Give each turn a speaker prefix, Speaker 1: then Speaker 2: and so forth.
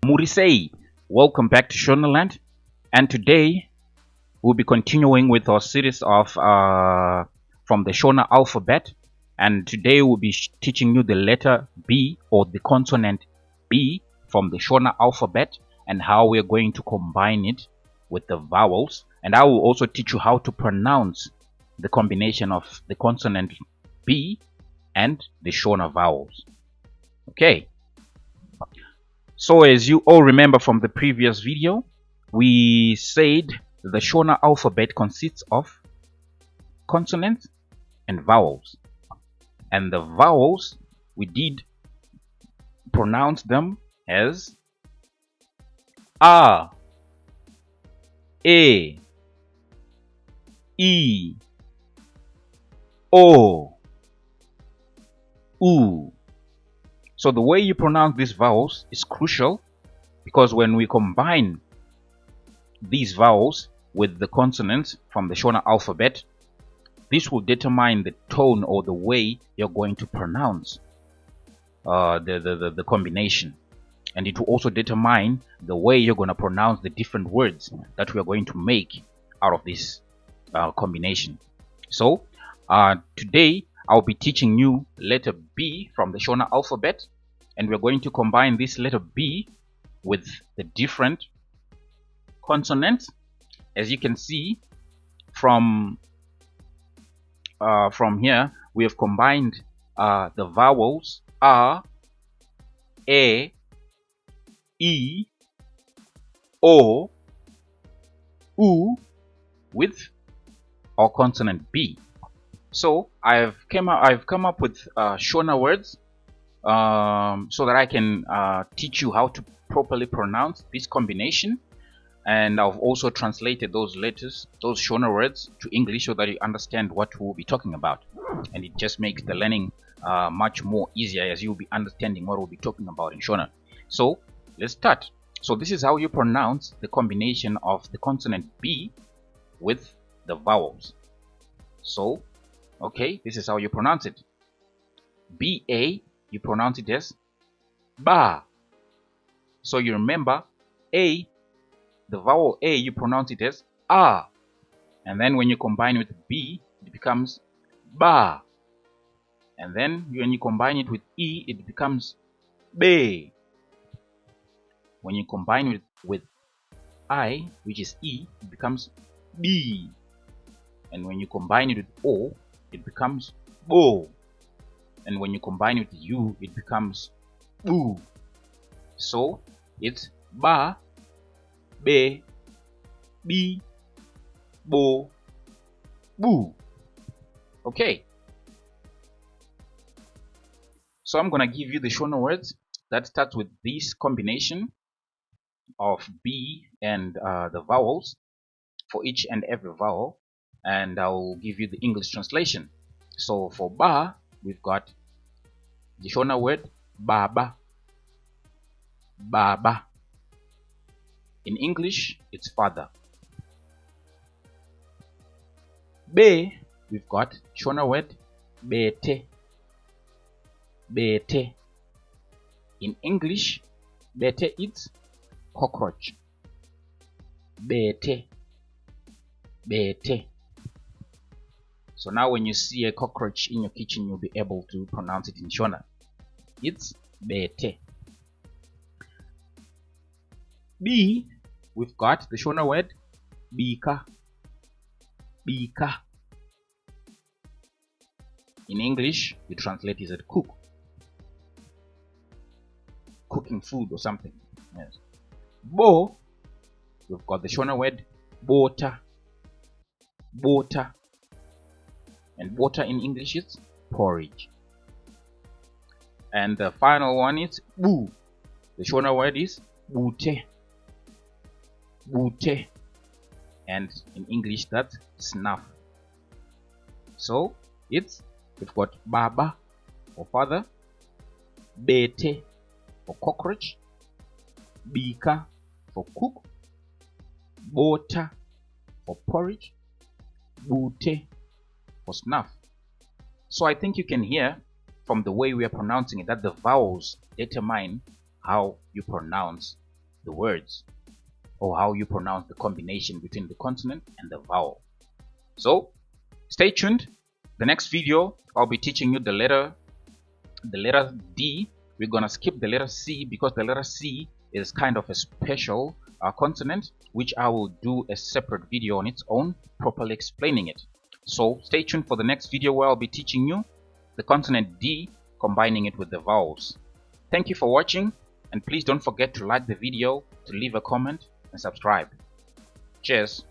Speaker 1: Murisei, welcome back to Shona Land, and today we'll be continuing with our series of from the Shona alphabet, and today we'll be teaching you the letter B or the consonant B from the Shona alphabet and how we're going to combine it with the vowels, and I will also teach you how to pronounce the combination of the consonant B and the Shona vowels. Okay. So as you all remember from the previous video, we said the Shona alphabet consists of consonants and vowels. And the vowels, we did pronounce them as A, E, I, O, U. So the way you pronounce these vowels is crucial because when we combine these vowels with the consonants from the Shona alphabet, this will determine the tone or the way you're going to pronounce the combination. And it will also determine the way you're going to pronounce the different words that we are going to make out of this combination. So today I'll be teaching you letter B from the Shona alphabet, and we're going to combine this letter B with the different consonants. As you can see from here, we have combined the vowels A, E, I, O, U with our consonant B. So I've come up with Shona words so that I can teach you how to properly pronounce this combination, and I've also translated those letters, those Shona words, to English so that you understand what we'll be talking about, and it just makes the learning much more easier as you'll be understanding what we'll be talking about in Shona. So let's start. So this is how you pronounce the combination of the consonant B with the vowels. So okay, this is how you pronounce it. B-A, you pronounce it as ba. So you remember A, the vowel A, you pronounce it as A. And then when you combine with B, it becomes ba. And then when you combine it with E, it becomes be. When you combine with I, which is E, it becomes B. And when you combine it with O, it becomes bo. And when you combine it with U, it becomes boo. So it's ba, be, bi, bo, boo. Okay. So I'm gonna give you the Shona words that starts with this combination of B and the vowels for each and every vowel, and I'll give you the English translation. So for ba, we've got the Shona word baba. Baba. In English, it's father. Be, we've got Shona word bete. Bete. In English, bete it's cockroach. Bete. Bete. So now when you see a cockroach in your kitchen, you'll be able to pronounce it in Shona. It's bete. B, we've got the Shona word bika. Bika. In English, you translate it as cook. Cooking food or something. Yes. Bo, we've got the Shona word bota. Bota. And water in English is porridge. And the final one is boo. The Shona word is bute. Bute. And in English that's snuff. So we've got baba for father, bete for cockroach, bika for cook, bota for porridge, bute for snuff. So I think you can hear from the way we are pronouncing it that the vowels determine how you pronounce the words, or how you pronounce the combination between the consonant and the vowel. So stay tuned. The next video I'll be teaching you the letter D. We're gonna skip the letter C because the letter C is kind of a special consonant, which I will do a separate video on its own, properly explaining it. So stay tuned for the next video where I'll be teaching you the consonant D, combining it with the vowels. Thank you for watching, and please don't forget to like the video, to leave a comment, and subscribe. Cheers.